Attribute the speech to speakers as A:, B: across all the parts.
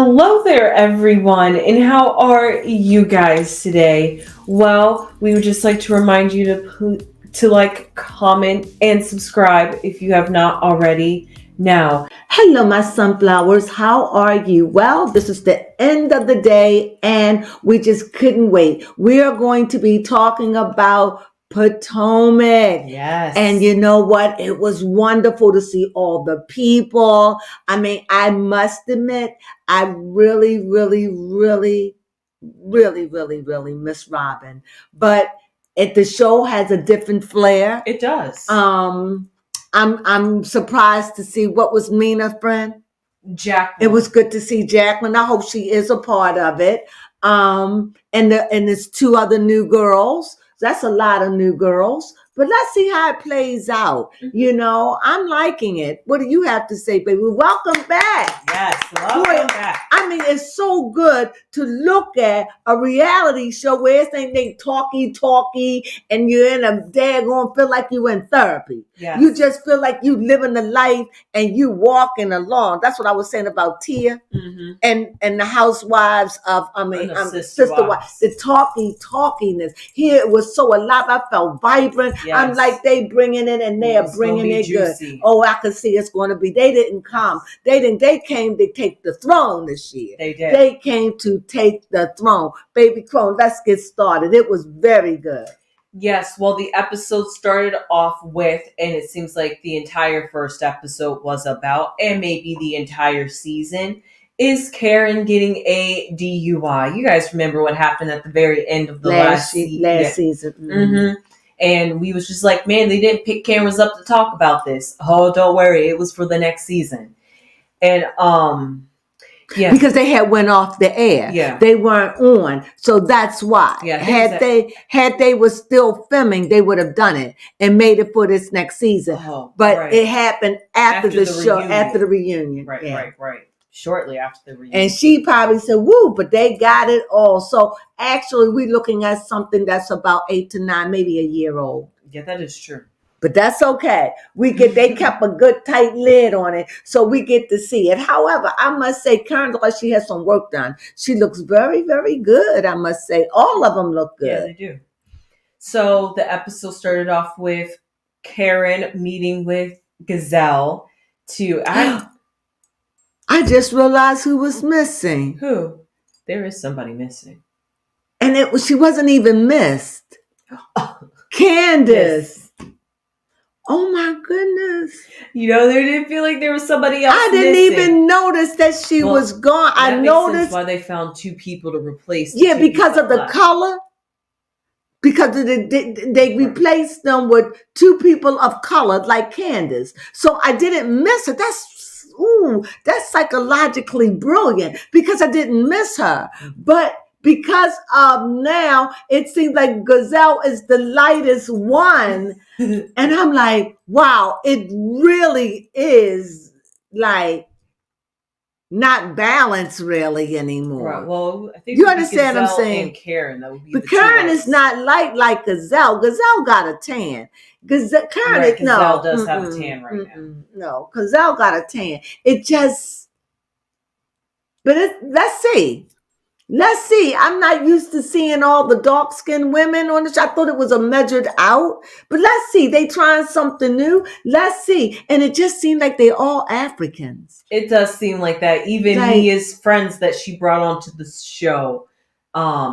A: Hello there, everyone, and how are you guys today? Well, we would just like to remind you to like, comment, and subscribe if you have not already. Now,
B: Hello, my sunflowers. How are you? Well, this is the end of the day, and we just couldn't wait. We are going to be talking about Potomac.
A: yes,
B: And you know what? It was wonderful to see all the people. I mean, I must admit, I really miss Robin. But the show has a different flair.
A: it does.
B: I'm surprised to see what was Mina's friend.
A: Jacqueline.
B: It was good to see Jacqueline. I hope she is a part of it. And there's two other new girls. That's a lot of new girls. But let's see how it plays out.
A: Mhm.
B: You know, I'm liking it. What do you have to say, baby? Welcome back.
A: Yes, welcome back.
B: I mean, it's so good to look at a reality show where it's ain't they talky, and you're in a daggone feel like you in therapy.
A: Yes.
B: You just feel like you living the life and you walking along. That's what I was saying about Tia and the Housewives of Sister Wives. The talkiness here, it was so alive. I felt vibrant.
A: Yes.
B: I'm like, they bringing it and they're bringing it juicy. Good. Oh, I could see it's going to be. They didn't come. They came to take the throne this year.
A: They did.
B: They came to take the throne. Baby Crone, let's get started. It was very good.
A: Yes, well, the episode started off with, and it seems like the entire first episode was about, and maybe the entire season, is Karen getting a DUI. You guys remember what happened at the very end of the last
B: season.
A: Mm-hmm. And we was just like, man, they didn't pick cameras up to talk about this. Oh, don't worry, it was for the next season. And yeah,
B: because they had went off the air.
A: Yeah,
B: they weren't on, so that's why.
A: Yeah,
B: had they was still filming, they would have done it and made it for this next season.
A: Oh,
B: but
A: right.
B: It happened after the show,
A: reunion.
B: after the reunion.
A: Right,
B: yeah.
A: right. Shortly after the reunion.
B: And she probably said, "Woo!" But they got it all. So actually, we're looking at something that's about 8 to 9, maybe a year old.
A: Yeah, that is true.
B: But that's okay. They kept a good tight lid on it, so we get to see it. However, I must say, Karen looks like she has some work done. She looks very, very good, I must say. All of them look good.
A: Yeah, they do. So the episode started off with Karen meeting with Gazelle to...
B: I just realized who was missing.
A: Who? There is somebody missing.
B: And she wasn't even missed. Candace. Yes. Oh my goodness.
A: You know, they didn't feel like there was somebody else
B: I didn't
A: missing.
B: even notice that she was gone.
A: I
B: noticed
A: sense why they found two people to replace.
B: Because of the color. Because they replaced them with two people of color like Candace. So I didn't miss her. That's psychologically brilliant because I didn't miss her. But because of now, it seems like Gazelle is the lightest one. And I'm like, wow, it really is like not balanced really anymore.
A: Right. Well, I think
B: you understand what I'm saying.
A: And Karen, that would be.
B: But Karen is not light like Gazelle. Gazelle got a tan. Gazelle
A: does have a tan right now.
B: No, Gazelle got a tan. It just. But let's see. Let's see. I'm not used to seeing all the dark-skinned women on the show. I thought it was a measured out. But let's see. They trying something new. Let's see. And it just seemed like they're all Africans.
A: It does seem like that. Even Mia's friends that she brought onto the show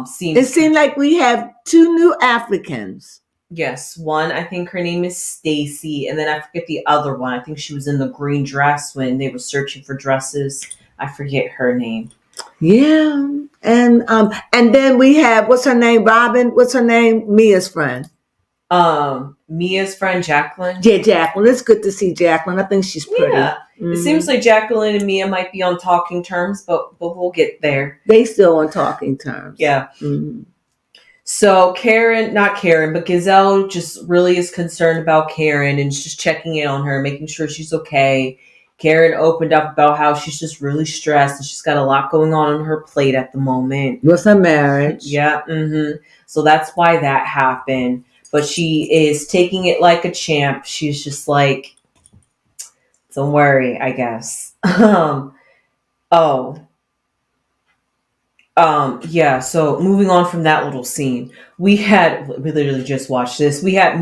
B: seemed like we have two new Africans.
A: Yes. One, I think her name is Stacy. And then I forget the other one. I think she was in the green dress when they were searching for dresses. I forget her name.
B: Yeah. And then we have, what's her name? Robin. What's her name? Mia's friend.
A: Mia's friend Jacqueline.
B: Yeah, Jacqueline. It's good to see Jacqueline. I think she's pretty.
A: Yeah. Mm-hmm. It seems like Jacqueline and Mia might be on talking terms, but we'll get there.
B: They still on talking terms.
A: Yeah. Mm-hmm. So not Karen, but Gazelle just really is concerned about Karen and just checking in on her, making sure she's okay. Karen opened up about how she's just really stressed and she's got a lot going on her plate at the moment.
B: With her marriage.
A: Yeah. Mm-hmm. So that's why that happened. But she is taking it like a champ. She's just like, don't worry, I guess. Yeah, so moving on from that little scene, we literally just watched this. We had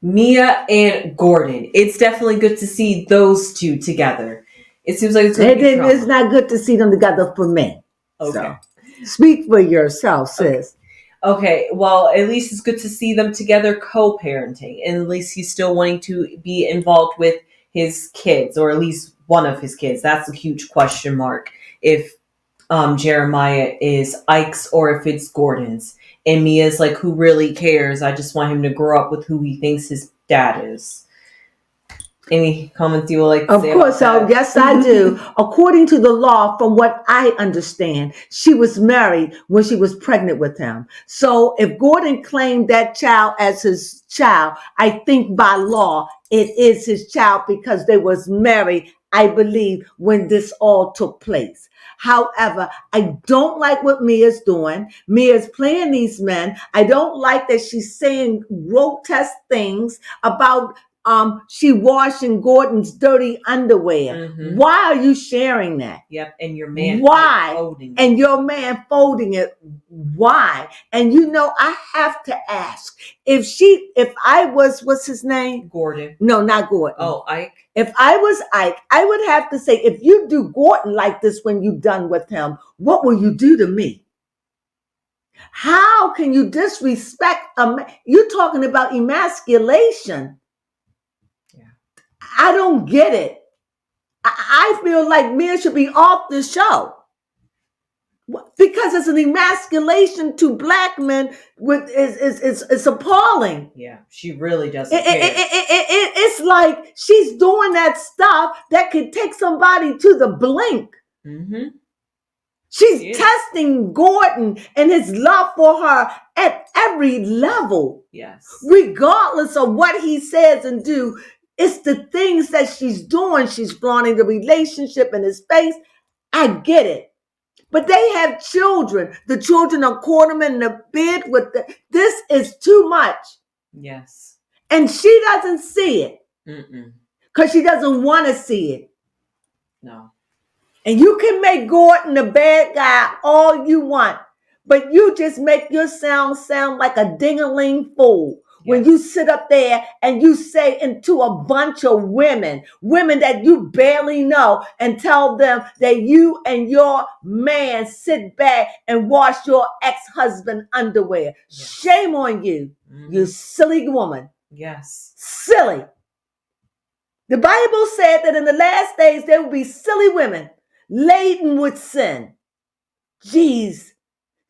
A: Mia and Gordon. It's definitely good to see those two together. It seems like it's going to be
B: It's
A: drama.
B: not good to see them together for me.
A: Okay.
B: So, speak for yourself, sis.
A: Okay, well, at least it's good to see them together co-parenting, and at least he's still wanting to be involved with his kids, or at least one of his kids. That's a huge question mark. If Jeremiah is Ike's or if it's Gordon's, and Mia's like, who really cares? I just want him to grow up with who he thinks his dad is. Any comments you would like to
B: Of
A: say?
B: course, so yes, I do. According to the law, from what I understand, she was married when she was pregnant with him. So if Gordon claimed that child as his child, I think by law it is his child because they was married, I believe, when this all took place. However, I don't like what Mia's doing. Mia's playing these men. I don't like that she's saying grotesque things about she washing Gordon's dirty underwear.
A: Mhm.
B: Why are you sharing that?
A: Yep, and your man
B: Why?
A: folding it.
B: And your man folding it. Why? And you know, I have to ask if I was, what's his name?
A: Gordon.
B: No, not Gordon.
A: Oh, Ike.
B: If I was Ike, I would have to say, if you do Gordon like this when you're done with him, what will you do to me? How can you disrespect you're talking about emasculation? I don't get it. I feel like men should be off the show because it's an emasculation to black men. It's appalling.
A: Yeah, she really doesn't care.
B: It's like she's doing that stuff that could take somebody to the blink.
A: Mm-hmm.
B: She's testing Gordon and his love for her at every level.
A: Yes.
B: Regardless of what he says and do. It's the things that she's doing. She's flaunting the relationship in his face. I get it. But they have children. The children are caught them in the bed with this is too much.
A: Yes.
B: And she doesn't see it. Because she doesn't want to see it.
A: No. And
B: you can make Gordon the bad guy all you want. But you just make your sound like a ding-a-ling fool. When you sit up there and you say into a bunch of women that you barely know, and tell them that you and your man sit back and wash your ex-husband underwear. Yes. Shame on you, you silly woman.
A: Yes.
B: Silly. The Bible said that in the last days there will be silly women laden with sin. Jeez.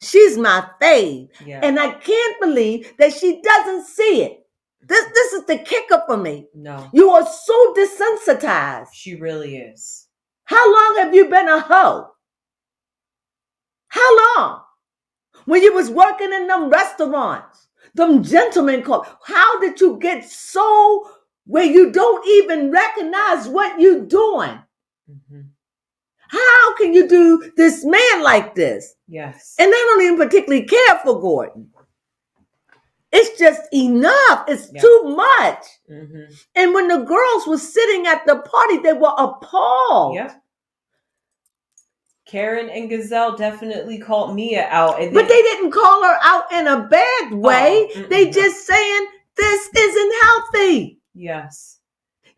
B: She's my fave. Yeah. And I can't believe that she doesn't see it. This is the kicker for me.
A: No.
B: You are so desensitized.
A: She really is.
B: How long have you been a hoe? How long? When you was working in them restaurants, them gentlemen clubs, how did you get so where you don't even recognize what you're doing? Mm-hmm. How can you do this man like this?
A: Yes.
B: And I don't even particularly care for Gordon. It's just enough. It's too much. Mm-hmm. And when the girls were sitting at the party, they were appalled.
A: Yeah. Karen and Gazelle definitely called Mia out.
B: But they didn't call her out in a bad way. They just saying, this isn't healthy.
A: Yes.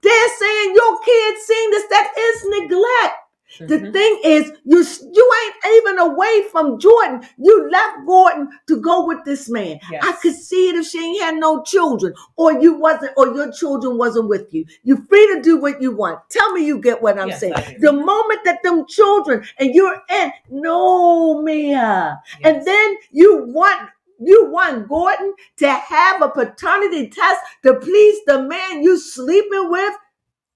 B: They're saying your kid's seeing this. That is neglect. The thing is, you ain't even away from Jordan. You left Gordon to go with this man. Yes. I could see it if she ain't had no children, or you wasn't, or your children wasn't with you. You're free to do what you want. Tell me you get what I'm saying. The moment that them children and you're in, no, Mia. Yes. And then you want Gordon to have a paternity test to please the man you sleeping with?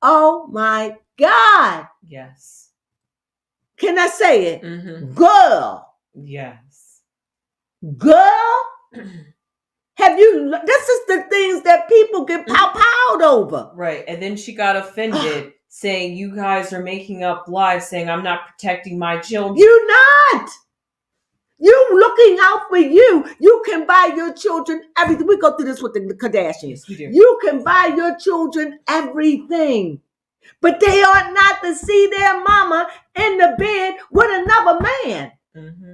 B: Oh my God.
A: Yes.
B: Can I say it? Mm-hmm. Girl.
A: Yes.
B: Girl. Have you, this is the things that people get pow-powed over.
A: Right. And then she got offended saying, you guys are making up lies, saying I'm not protecting my children.
B: You're not. You looking out for you. You can buy your children everything. We go through this with the Kardashians.
A: Yes, we do.
B: You can buy your children everything. But they ought not to see their mama in the bed with another man. Mm-hmm.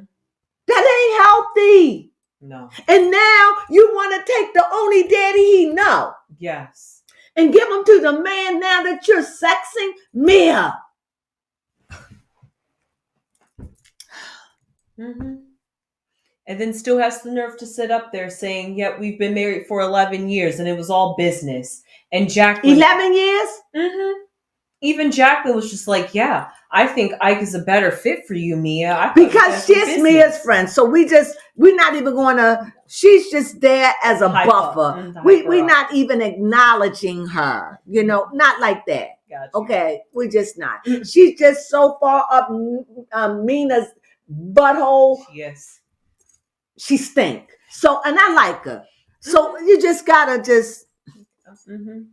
B: That ain't healthy.
A: No.
B: And now you want to take the only daddy he know.
A: Yes.
B: And give him to the man now that you're sexing? Mia.
A: Mm-hmm. And then still has the nerve to sit up there saying, "Yep, we've been married for 11 years and it was all business." And Jacqueline.
B: 11 years?
A: Mm-hmm. Even Jacqueline was just like, "Yeah, I think Ike is a better fit for you, Mia."
B: Because she's Mia's friend. So we're not even going to, she's just there as a buffer. We're not even acknowledging her, not like that.
A: Gotcha.
B: Okay, we're just not. She's just so far up Mina's butthole.
A: Yes.
B: She stink. So, and I like her. So you just gotta just.
A: Mm-hmm.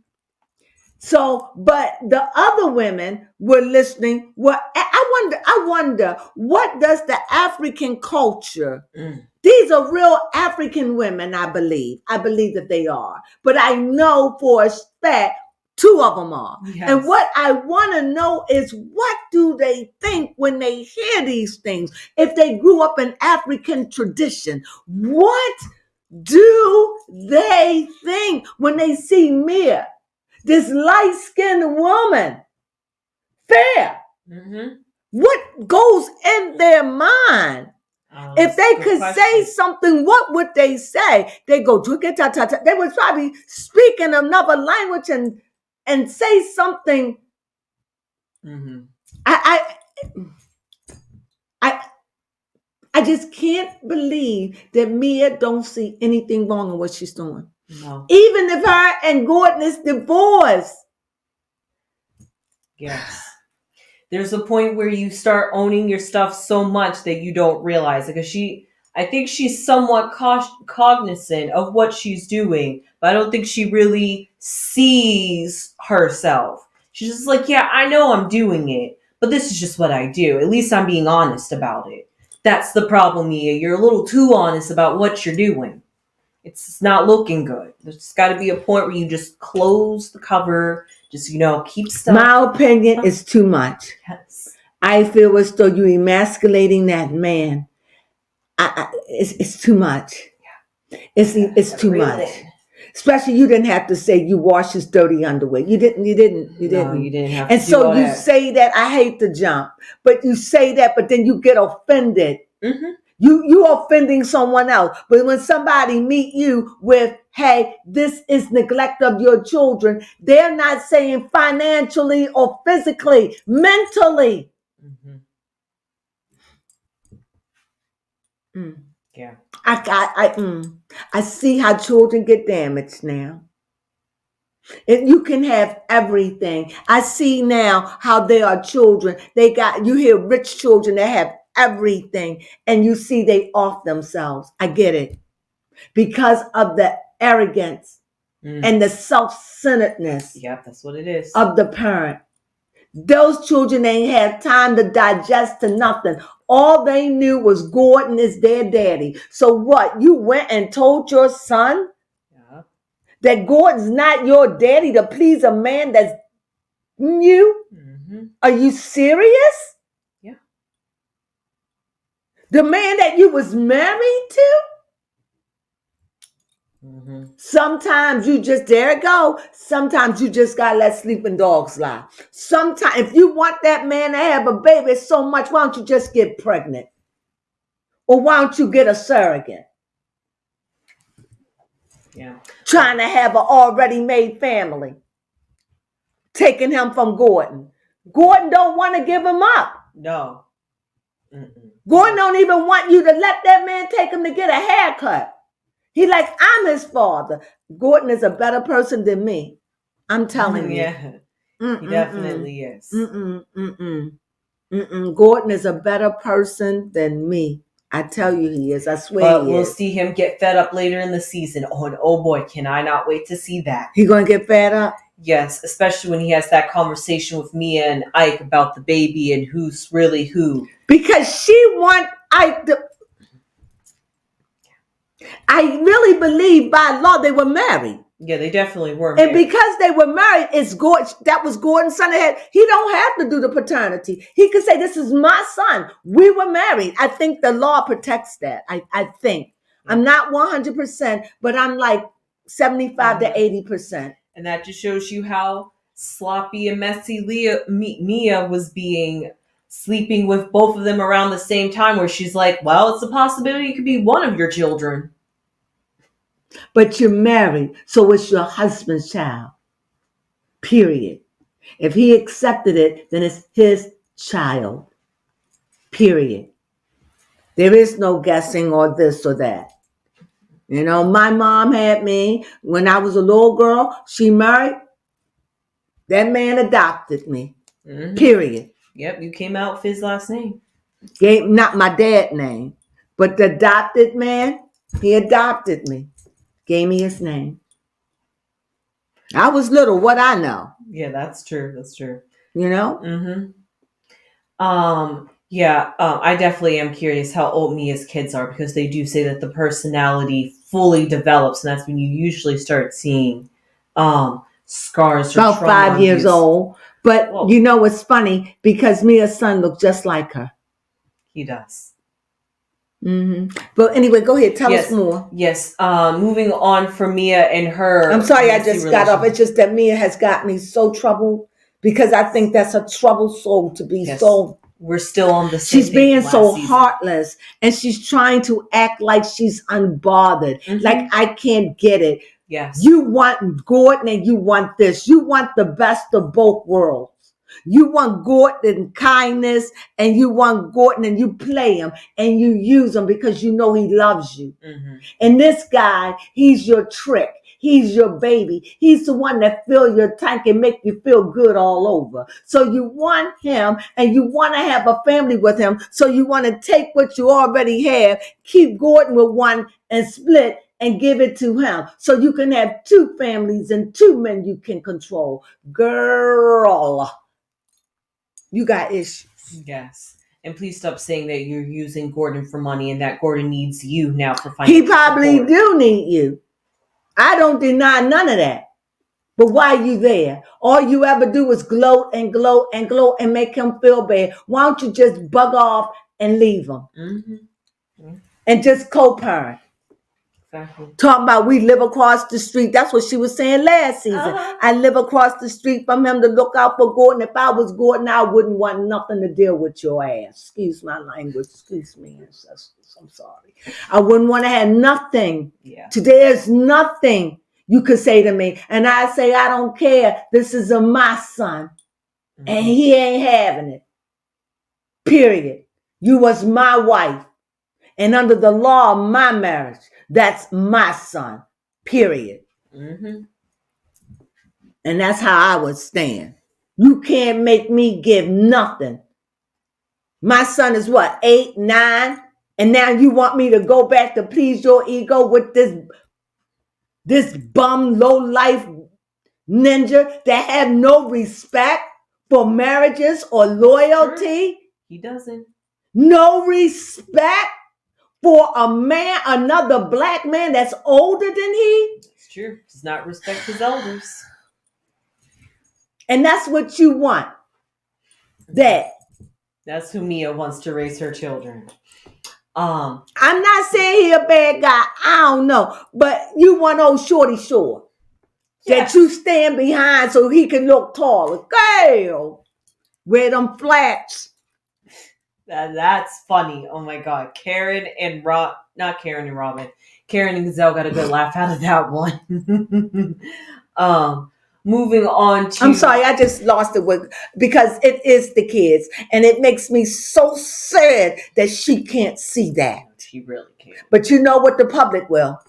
B: So, but the other women were listening. Well, I wonder, what does the African culture? These are real African women, I believe. I believe that they are. But I know for a fact 2 of them are. Yes. And what I want to know is, what do they think when they hear these things? If they grew up in African tradition, what do they think when they see Mia, this light-skinned woman, fair? Mm-hmm. What goes in their mind? If they could say something, what would they say? They go, they would probably speak in another language and say something. Mm-hmm. I just can't believe that Mia don't see anything wrong in what she's doing. No. Even if her and Gordon is divorced.
A: Yes. There's a point where you start owning your stuff so much that you don't realize it. Because I think she's somewhat cognizant of what she's doing, but I don't think she really sees herself. She's just like, yeah, I know I'm doing it, but this is just what I do. At least I'm being honest about it. That's the problem, Mia. You're a little too honest about what you're doing. It's not looking good. There's got to be a point where you just close the cover, just, keep stuff.
B: My opinion is too much. Yes. I feel as though you're emasculating that man. It's too much. Yeah. It's too much. Especially, you didn't have to say you wash his dirty underwear. You didn't. No,
A: you didn't have to.
B: And so you say that. I hate to jump, but you say that, but then you get offended. Mm-hmm. You offending someone else. But when somebody meet you with, hey, this is neglect of your children, they're not saying financially or physically, mentally. Mm-hmm. Mm. Yeah. I see how children get damaged now. And you can have everything. I see now how they are children. You hear rich children that have everything, and you see they off themselves. I get it. Because of the arrogance and the self-centeredness.
A: Yeah, that's what it is.
B: Of the parent. Those children ain't have time to digest to nothing. All they knew was Gordon is their daddy. So what? You went and told your son that Gordon's not your daddy to please a man that's you? Mm-hmm. Are you serious? Yeah. The man that you was married to? Mm-hmm. Sometimes you just, there it go. Sometimes you just gotta let sleeping dogs lie. Sometimes, if you want that man to have a baby so much, why don't you just get pregnant? Or why don't you get a surrogate? Yeah. Trying to have an already made family. Taking him from Gordon. Gordon don't want to give him up.
A: No.
B: Mm-mm. Gordon don't even want you to let that man take him to get a haircut. He like, I'm his father. Gordon is a better person than me. I'm telling you.
A: Yeah. He definitely is.
B: Gordon is a better person than me. I tell you he is. I swear
A: but he we'll is. See him get fed up later in the season. Oh, and oh boy, can I not wait to see that.
B: He gonna get fed up?
A: Yes, especially when he has that conversation with Mia and Ike about the baby and who's really who.
B: Because she want Ike to... I really believe by law they were married.
A: Yeah, they definitely were
B: And
A: married.
B: because they were married, it's Gordon. That was Gordon's son. He don't have to do the paternity. He could say, "This is my son. We were married." I think the law protects that. I think. I'm not 100%, but I'm like 75 to 80%.
A: And that just shows you how sloppy and messy Mia was being, sleeping with both of them around the same time, where she's like, well, it's a possibility it could be one of your children.
B: But you're married, so it's your husband's child. Period. If he accepted it, then it's his child. Period. There is no guessing or this or that. You know, my mom had me when I was a little girl. She married. That man adopted me. Mm-hmm. Period.
A: Yep, you came out with his last name.
B: Not my dad's name, but the adopted man, he adopted me. Gave me his name. I was little. What I know.
A: Yeah, that's true. That's true.
B: You know?
A: Mm-hmm. I definitely am curious how old Mia's kids are, because they do say that the personality fully develops, and that's when you usually start seeing scars. Or
B: about 5 years old. But whoa. You know what's funny? Because Mia's son looked just like her.
A: He does.
B: Mm-hmm. But anyway, go ahead. Tell us more.
A: Yes. Moving on from Mia and her.
B: I'm sorry, I just got off. It's just that Mia has got me so troubled, because I think that's a troubled soul to be so.
A: We're still on the same.
B: She's being so heartless, and she's trying to act like she's unbothered. Mm-hmm. Like, I can't get it.
A: Yes.
B: You want Gordon and you want this. You want the best of both worlds. You want Gordon kindness, and you want Gordon, and you play him and you use him because you know he loves you. Mm-hmm. And this guy, he's your trick. He's your baby. He's the one that fill your tank and make you feel good all over. So you want him, and you want to have a family with him. So you want to take what you already have, keep Gordon with one, and split and give it to him. So you can have two families and two men you can control. Girl, you got issues.
A: Yes. And please stop saying that you're using Gordon for money and that Gordon needs you now for financial
B: He probably support. Do need you. I don't deny none of that. But why are you there? All you ever do is gloat and gloat and gloat and make him feel bad. Why don't you just bug off and leave him? Mm-hmm. Mm-hmm. And just co-parent. Exactly. Talking about we live across the street. That's what she was saying last season. Uh-huh. I live across the street from him to look out for Gordon. If I was Gordon, I wouldn't want nothing to deal with your ass. Excuse my language. Excuse me, ancestors. I'm sorry. I wouldn't want to have nothing. Yeah. There's nothing you could say to me. And I say, I don't care. This is my son. Mm-hmm. And he ain't having it. Period. You was my wife. And under the law of my marriage, that's my son. Period. Mm-hmm. And that's how I would stand. You can't make me give nothing. My son is what, 8, 9? And now you want me to go back to please your ego with this bum, low-life ninja that have no respect for marriages or loyalty?
A: Sure. He doesn't.
B: No respect for a man, another black man that's older than he?
A: It's true. Does not respect his elders.
B: And that's what you want.
A: That's who Mia wants to raise her children.
B: I'm not saying he a bad guy. I don't know. But you want old Shorty Shore. Yes. That you stand behind so he can look taller. Girl, wear them flats.
A: That's funny. Oh my God. Karen and not Karen and Robin. Karen and Gazelle got a good laugh out of that one. Moving on to...
B: I'm sorry, I just lost it because it is the kids. And it makes me so sad that she can't see that.
A: She really can't.
B: But you know what? The public will.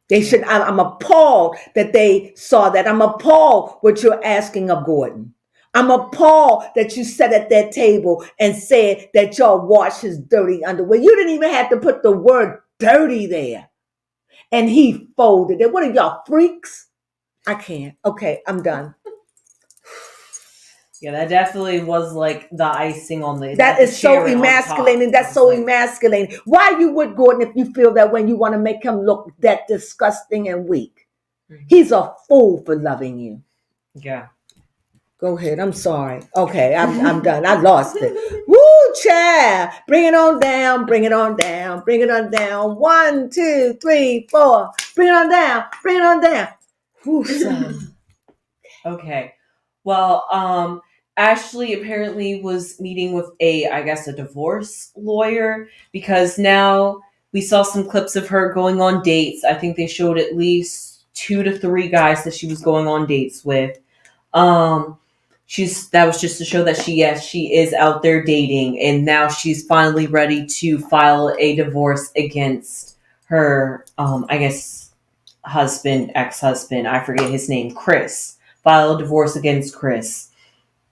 B: They should. I'm appalled that they saw that. I'm appalled what you're asking of Gordon. I'm appalled that you sat at that table and said that y'all wash his dirty underwear. You didn't even have to put the word dirty there. And he folded it. What are y'all, freaks? I can't. Okay, I'm done.
A: Yeah, that definitely was like the icing on the
B: That
A: the
B: is so
A: cherry on top.
B: emasculating.
A: I
B: That's
A: was
B: so
A: like,
B: emasculating. Why you would, Gordon, if you feel that when you want to make him look that disgusting and weak? He's a fool for loving you.
A: yeah.
B: Go ahead. I'm sorry. Okay, I'm done. I lost it. Woo, child. Bring it on down. Bring it on down. Bring it on down. 1, 2, 3, 4. Bring it on down. Bring it on down. Woo, son.
A: Okay. Well, Ashley apparently was meeting with I guess, a divorce lawyer because now we saw some clips of her going on dates. I think they showed at least 2 to 3 guys that she was going on dates with. Um, that was just to show that she is out there dating, and now she's finally ready to file a divorce against her, I guess, ex-husband, I forget his name, Chris. File a divorce against Chris.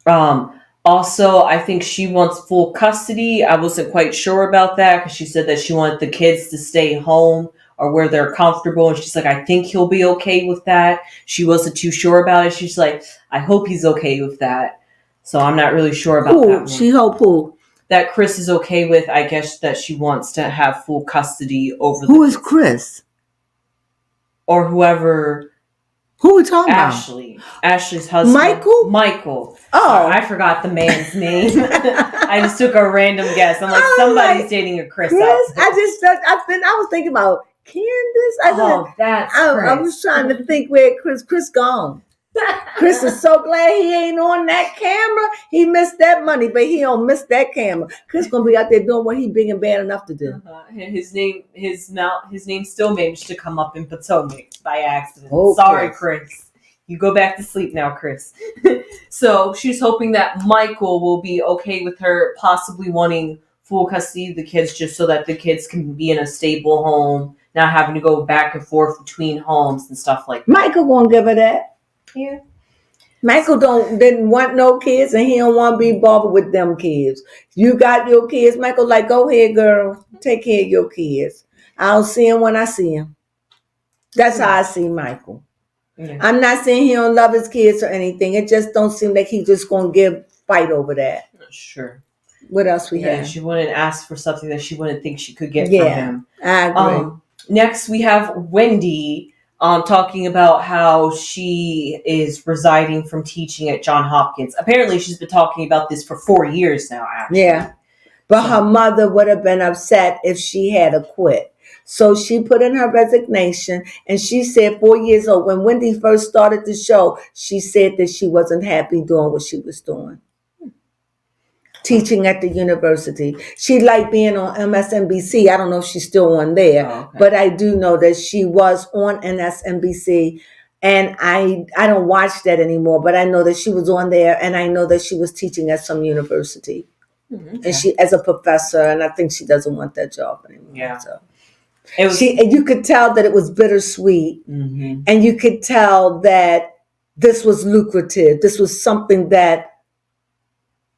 A: Also, I think she wants full custody. I wasn't quite sure about that because she said that she wanted the kids to stay home or where they're comfortable. And she's like, I think he'll be okay with that. She wasn't too sure about it. She's like, I hope he's okay with that. So I'm not really sure about that
B: Who?
A: one.
B: She hope who?
A: That Chris is okay with, I guess, that she wants to have full custody over
B: Who
A: the
B: is
A: kids.
B: Chris?
A: Or whoever.
B: Who we talking
A: Ashley's husband. Michael.
B: Oh.
A: Sorry, I forgot the man's name. I just took a random guess. I'm like, somebody's dating a Chris.
B: Chris?
A: Out.
B: I was thinking about Candace.
A: That's
B: I
A: Chris.
B: was trying to think where Chris gone. Chris is so glad he ain't on that camera. He missed that money, but he don't miss that camera. Chris gonna be out there doing what he big and bad enough to do.
A: And his name still managed to come up in Potomac by accident.
B: Oh,
A: sorry, Chris. You go back to sleep now, Chris. So she's hoping that Michael will be okay with her possibly wanting full custody of the kids just so that the kids can be in a stable home, not having to go back and forth between homes and stuff like that.
B: Michael won't give her that.
A: Yeah.
B: Michael didn't want no kids, and he don't want to be bothered with them kids. You got your kids, Michael. Like, go ahead, girl. Take care of your kids. I'll see him when I see him. That's how I see Michael. Yeah. I'm not saying he don't love his kids or anything. It just don't seem like he's just gonna fight over that.
A: Sure.
B: What else we have?
A: She wouldn't ask for something that she wouldn't think she could get from him.
B: I agree.
A: Next, we have Wendy. Talking about how she is residing from teaching at Johns Hopkins. Apparently, she's been talking about this for 4 years now, actually.
B: Yeah. But her mother would have been upset if she had to quit. So she put in her resignation, and she said 4 years old, when Wendy first started the show, she said that she wasn't happy doing what she was doing. Teaching at the university. She liked being on MSNBC. I don't know if she's still on there, but I do know that she was on MSNBC, and I don't watch that anymore, but I know that she was on there, and I know that she was teaching at some university, and she as a professor, and I think she doesn't want that job anymore.
A: Yeah.
B: So. You could tell that it was bittersweet, and you could tell that this was lucrative. This was something that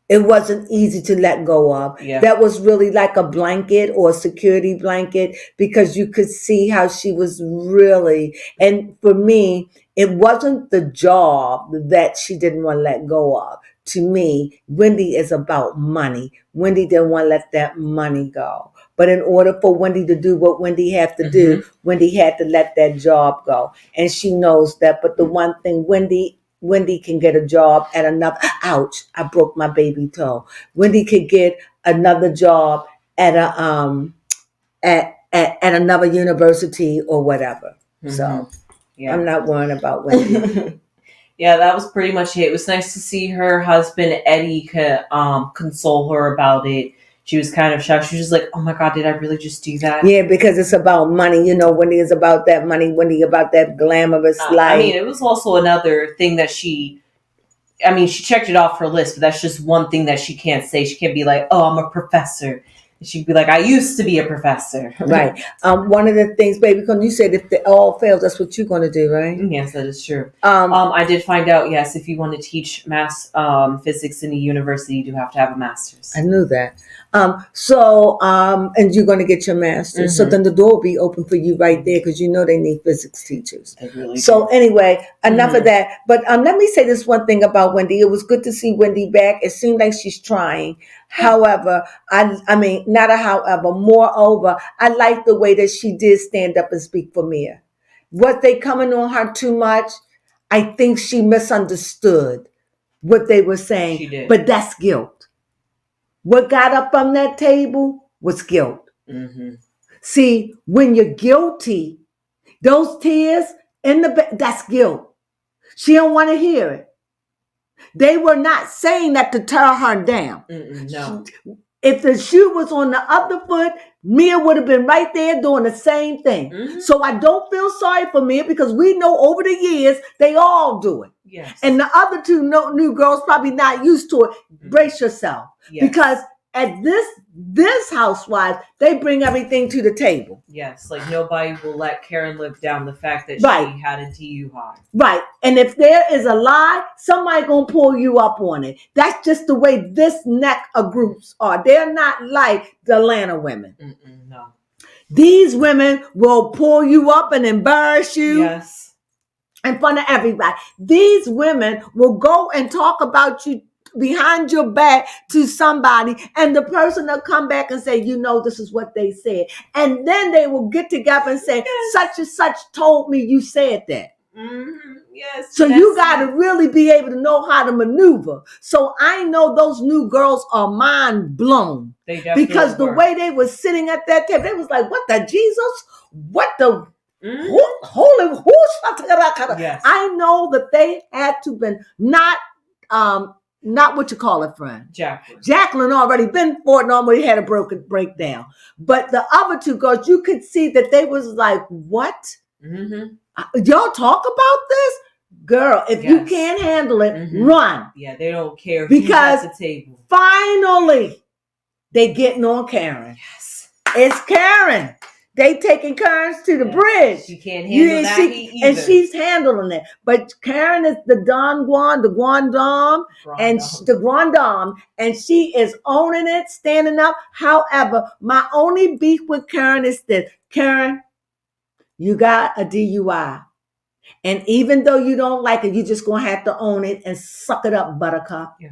B: it wasn't easy to let go of. Yeah. That was really like a blanket or a security blanket, because you could see how she was really, and for me, it wasn't the job that she didn't want to let go of. To me, Wendy is about money. Wendy didn't want to let that money go. But in order for Wendy to do what Wendy had to do, Wendy had to let that job go. And she knows that. But the one thing, Wendy can get a job at another, ouch, I broke my baby toe. Wendy could get another job at at another university or whatever. So I'm not worrying about Wendy.
A: Yeah, that was pretty much it. It was nice to see her husband Eddie console her about it. She was kind of shocked. She was just like, oh my God, did I really just do that?
B: Yeah, because it's about money. You know, Wendy is about that money. Wendy about that glamorous life.
A: I mean, it was also another thing that she checked it off her list, but that's just one thing that she can't say. She can't be like, oh, I'm a professor. She'd be like, I used to be a professor.
B: Right. One of the things, baby, because you said if it all fails, that's what you're going to do, right?
A: Yes, that is true.
B: Um,
A: I did find out, yes, if you want to teach math physics in a university, you do have to have a master's.
B: I knew that. And you're going to get your master's. So
A: Mhm.
B: then the door will be open for you right there because you know they need physics teachers.
A: They really
B: So
A: do.
B: anyway, enough of
A: Mhm.
B: that. But let me say this one thing about Wendy. It was good to see Wendy back. It seemed like she's trying. However, I mean, not a however. Moreover, I like the way that she did stand up and speak for Mia. Was they coming on her too much? I think she misunderstood what they were saying.
A: She did.
B: But that's guilt. What got up from that table was guilt.
A: Mm-hmm.
B: See, when you're guilty, those tears in the bed, that's guilt. She don't want to hear it. They were not saying that to tear her down.
A: No.
B: If the shoe was on the other foot, Mia would have been right there doing the same thing.
A: Mm-hmm.
B: So I don't feel sorry for Mia because we know over the years they all do it.
A: Yes.
B: And the other two new girls probably not used to it.
A: Mm-hmm.
B: Brace yourself.
A: Yes.
B: Because at this housewife, they bring everything to the table.
A: Yes, like nobody will let Karen live down the fact that
B: Right.
A: she had a DUI.
B: Right. And if there is a lie, somebody gonna pull you up on it. That's just the way this neck of groups are. They're not like the Atlanta women.
A: No.
B: These women will pull you up and embarrass you.
A: Yes.
B: In front of everybody. These women will go and talk about you behind your back to somebody, and the person will come back and say, you know, this is what they said. And then they will get together and say, yes, such and such told me you said that.
A: Mm-hmm. Yes.
B: So you got to really be able to know how to maneuver. So I know those new girls are mind blown.
A: They definitely
B: because the way they were sitting at that table, they was like, what the Jesus? What the holy yes. I know that they had to been not what you call it, friend. Jacqueline already been for it and already had a breakdown. But the other two girls, you could see that they was like, what? Mm-hmm. Y'all talk about this? Girl, if you can't handle it, run.
A: Yeah, they don't care
B: because
A: who's at the table.
B: Finally, they getting on Karen.
A: Yes.
B: It's Karen. They taking Karen to the bridge.
A: She can't handle that heat either.
B: And she's handling it. But Karen is the Don Juan, the Guandam, and the Grandam, and she is owning it, standing up. However, my only beef with Karen is this. Karen, you got a DUI. And even though you don't like it, you're just going to have to own it and suck it up, buttercup. Yeah.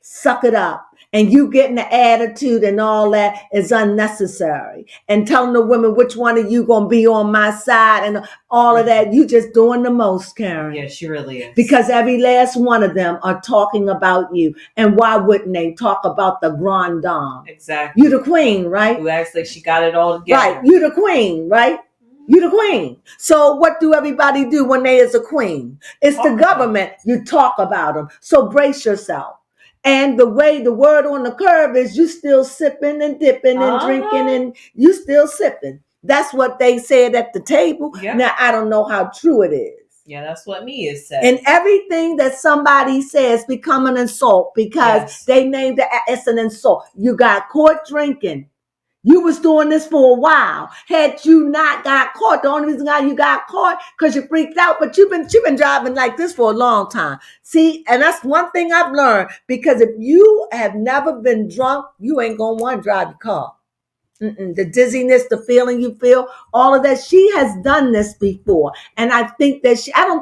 B: Suck it up. And you getting the attitude and all that is unnecessary. And telling the women which one of you going to be on my side and all of that, you just doing the most, Karen.
A: Yeah, she really is.
B: Because every last one of them are talking about you. And why wouldn't they talk about the Grand Dame?
A: Exactly.
B: You the queen, right?
A: Who acts like she got it all together.
B: Right. You the queen, right? You the queen. So what do everybody do when they is a queen? It's the government. You talk about them. So brace yourself. And the way the word on the curve is you still sipping and dipping and drinking and you still sipping. That's what they said at the table. Yep. Now, I don't know how true it is.
A: Yeah, that's what Mia said.
B: And everything that somebody says become an insult because they named it, it's an insult. You got caught drinking. You was doing this for a while. Had you not got caught, the only reason why you got caught because you freaked out, but you've been driving like this for a long time. See, and that's one thing I've learned, because if you have never been drunk, you ain't gonna want to drive your car. The dizziness, the feeling you feel, all of that. She has done this before. And I don't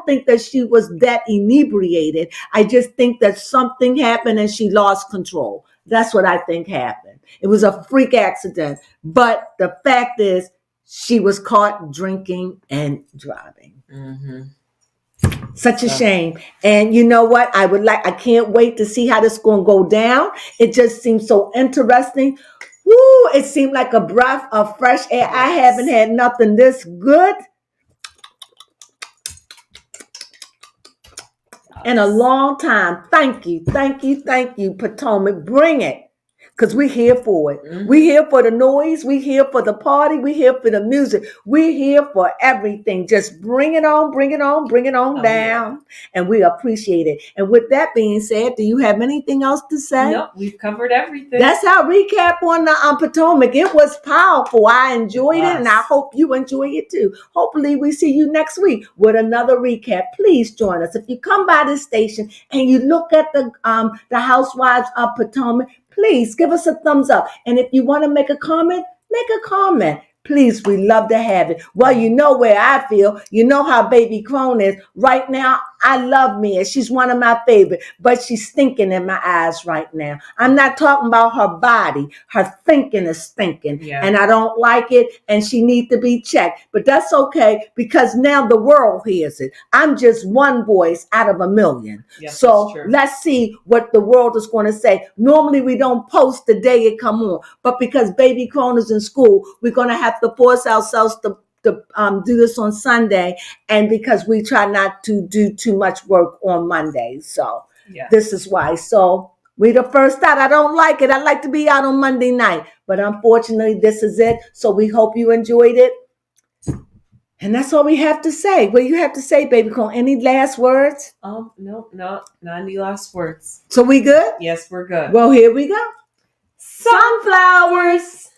B: think that she was that inebriated. I just think that something happened and she lost control. That's what I think happened. It was a freak accident. But the fact is, she was caught drinking and driving. Mm-hmm. Such a shame. And you know what? I can't wait to see how this is going to go down. It just seems so interesting. Woo, it seemed like a breath of fresh air. Yes. I haven't had nothing this good in a long time. Thank you, Potomac. Bring it. Because we're here for it.
A: Mhm.
B: We're here for the noise. We're here for the party. We're here for the music. We're here for everything. Just bring it on, bring it on, bring it on
A: Oh,
B: down.
A: yeah.
B: And we appreciate it. And with that being said, do you have anything else to say?
A: Nope, we've covered everything.
B: That's our recap on the Potomac. It was powerful. I enjoyed it, and I
A: was.
B: hope you enjoy it too. Hopefully, we see you next week with another recap. Please join us. If you come by this station and you look at the Housewives of Potomac, please give us a thumbs up. And if you want to make a comment, make a comment. Please, we love to have it. Well, you know where I feel. You know how baby Crone is. Right now, I love Mia. She's one of my favorite, but she's stinking in my eyes right now. I'm not talking about her body. Her thinking is stinking.
A: Yeah.
B: And I don't like it, and she needs to be checked. But that's okay, because now the world hears it. I'm just one voice out of a million.
A: Yep,
B: So let's see what the world is going to say. Normally, we don't post the day it come on, but because baby Crone is in school, we're going to have to force ourselves to do this on Sunday, and because we try not to do too much work on Monday. So this is why. So we the first out. I don't like it. I like to be out on Monday night, but unfortunately this is it. So we hope you enjoyed it. And that's all we have to say. What do you have to say, baby Crone? Any last words?
A: No, not any last words.
B: So we good?
A: Yes, we're good.
B: Well, here we go.
A: Sunflowers.